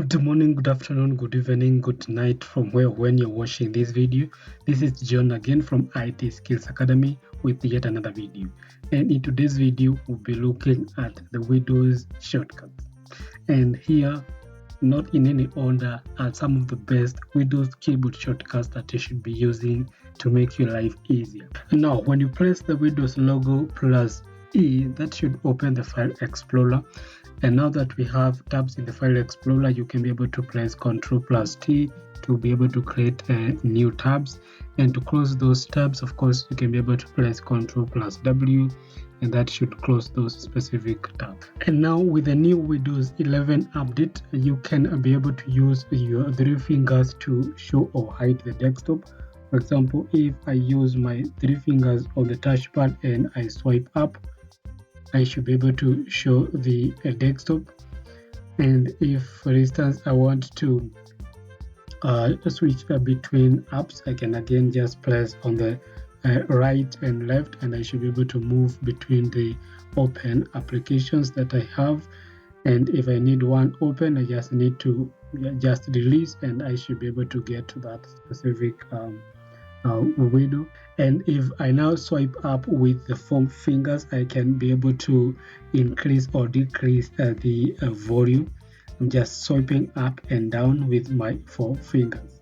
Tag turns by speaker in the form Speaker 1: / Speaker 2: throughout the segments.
Speaker 1: Good morning, good afternoon, good evening, good night from when you're watching this video. This is John again from IT Skills Academy with yet another video. And in today's video, we'll be looking at the Windows shortcuts. And here, not in any order, are some of the best Windows keyboard shortcuts that you should be using to make your life easier. Now, when you press the Windows logo plus E, that should open the File Explorer. And now that we have tabs in the File Explorer, you can be able to press Ctrl plus T to be able to create new tabs. And to close those tabs, of course, you can be able to press Ctrl plus W, and that should close those specific tabs. And now with the new Windows 11 update, you can be able to use your three fingers to show or hide the desktop. For example, if I use my three fingers on the touchpad and I swipe up, I should be able to show the desktop. And if, for instance, I want to switch between apps, I can again just press on the right and left, and I should be able to move between the open applications that I have. And if I need one open, I just need to just release, and I should be able to get to that specific window. And if I now swipe up with the four fingers, I can be able to increase or decrease the volume. I'm just swiping up and down with my four fingers.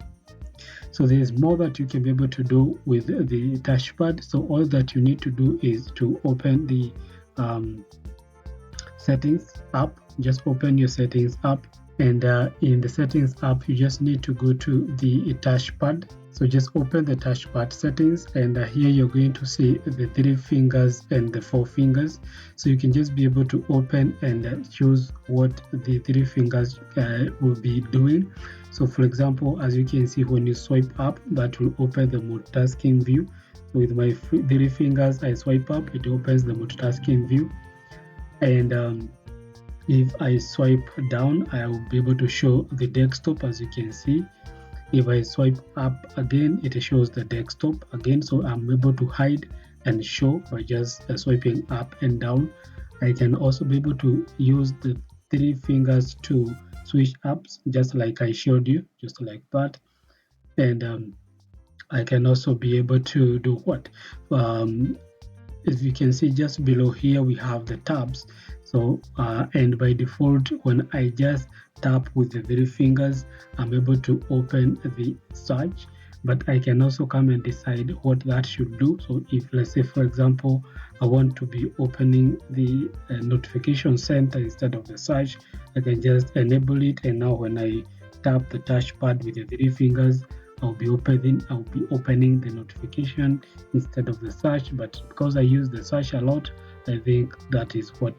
Speaker 1: So there's more that you can be able to do with the touchpad. So all that you need to do is to open the settings app. Just open your settings app, and in the settings app, you just need to go to the touchpad. So just open the touchpad settings, and here you're going to see the three fingers and the four fingers. So you can just be able to open and choose what the three fingers will be doing. So for example, as you can see, when you swipe up, that will open the multitasking view. So with my three fingers, I swipe up, it opens the multitasking view. And if I swipe down, I will be able to show the desktop, as you can see. If I swipe up again, it shows the desktop again. So I'm able to hide and show by just swiping up and down. I can also be able to use the three fingers to switch apps, just like I showed you, just like that. And I can also be able to do what? As you can see, just below here, we have the tabs. So, and by default, when I just tap with the three fingers, I'm able to open the search, but I can also come and decide what that should do. So if, let's say, for example, I want to be opening the notification center instead of the search, I can just enable it. And now when I tap the touchpad with the three fingers, I'll be opening the notification instead of the search. But because I use the search a lot, I think that is what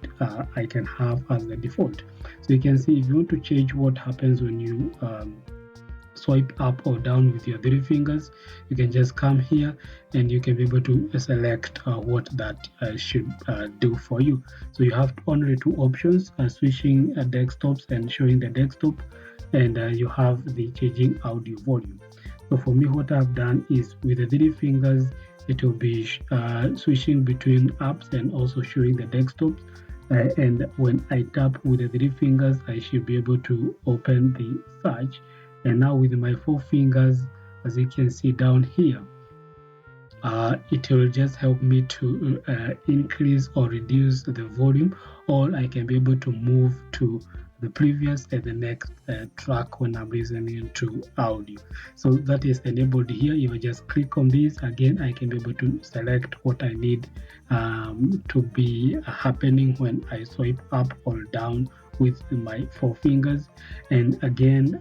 Speaker 1: I can have as the default. So you can see, if you want to change what happens when you swipe up or down with your three fingers, you can just come here and you can be able to select what that should do for you. So you have only two options, switching desktops and showing the desktop, and you have the changing audio volume. So for me, what I've done is with the three fingers, it will be switching between apps and also showing the desktops. And when I tap with the three fingers, I should be able to open the search. And now with my four fingers, as you can see down here, it will just help me to increase or reduce the volume, or I can be able to move to the previous and the next track when I'm listening to audio. So that is enabled here. If I just click on this, again, I can be able to select what I need to be happening when I swipe up or down with my four fingers. And again,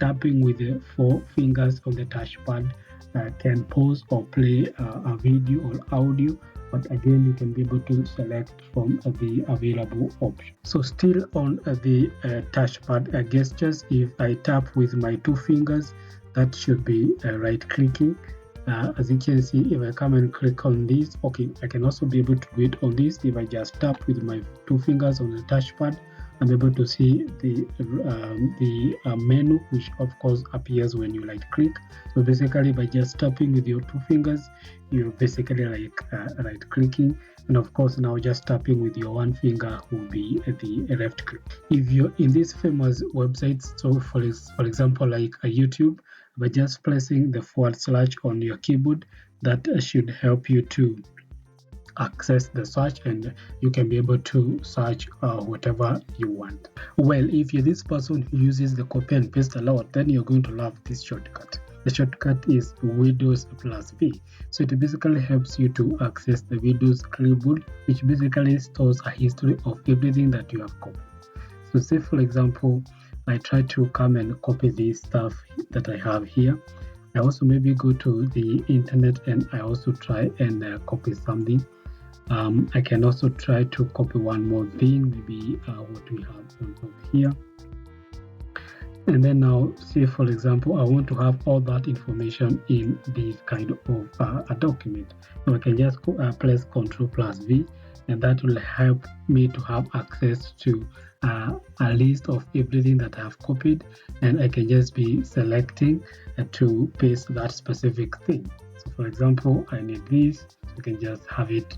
Speaker 1: tapping with the four fingers on the touchpad can pause or play a video or audio, but again, you can be able to select from the available options. So still on the touchpad gestures, if I tap with my two fingers, that should be right clicking. As you can see, if I come and click on this, okay, I can also be able to do it on this. If I just tap with my two fingers on the touchpad, I'm able to see the menu, which of course appears when you right click. So basically, by just tapping with your two fingers, you're basically right clicking, and of course now just tapping with your one finger will be the left click. If you're in these famous websites, so for example like a YouTube, by just pressing the / on your keyboard, that should help you to access the search, and you can be able to search whatever you want. Well, if you're this person who uses the copy and paste a lot, then you're going to love this shortcut. The shortcut is Windows +V. So it basically helps you to access the Windows clipboard, which basically stores a history of everything that you have copied. So say for example, I try to come and copy this stuff that I have here. I also maybe go to the internet and I also try and copy something. I can also try to copy one more thing, maybe what we have on top here. And then now, say for example, I want to have all that information in this kind of a document. So I can just press Ctrl+V, and that will help me to have access to a list of everything that I have copied, and I can just be selecting to paste that specific thing. So for example, I need this, so I can just have it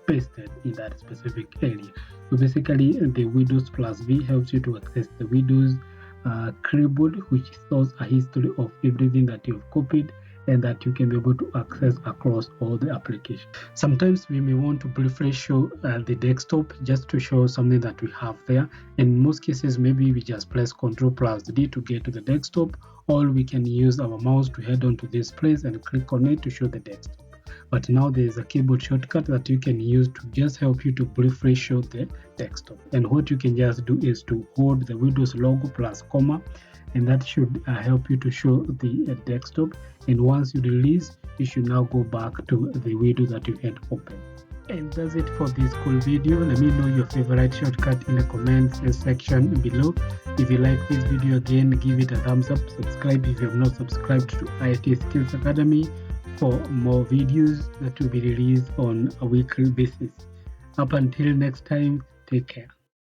Speaker 1: pasted in that specific area. So basically, the Windows +V helps you to access the Windows clipboard, which stores a history of everything that you've copied and that you can be able to access across all the applications. Sometimes we may want to briefly show the desktop just to show something that we have there. In most cases, maybe we just press Ctrl+D to get to the desktop, or we can use our mouse to head on to this place and click on it to show the desktop. But now there is a keyboard shortcut that you can use to just help you to briefly show the desktop. And what you can just do is to hold the Windows logo plus comma, and that should help you to show the desktop. And once you release, you should now go back to the window that you had opened. And that's it for this cool video. Let me know your favorite shortcut in the comments section below. If you like this video, again, give it a thumbs up. Subscribe if you have not subscribed to IT Skills Academy for more videos that will be released on a weekly basis. Up until next time, take care.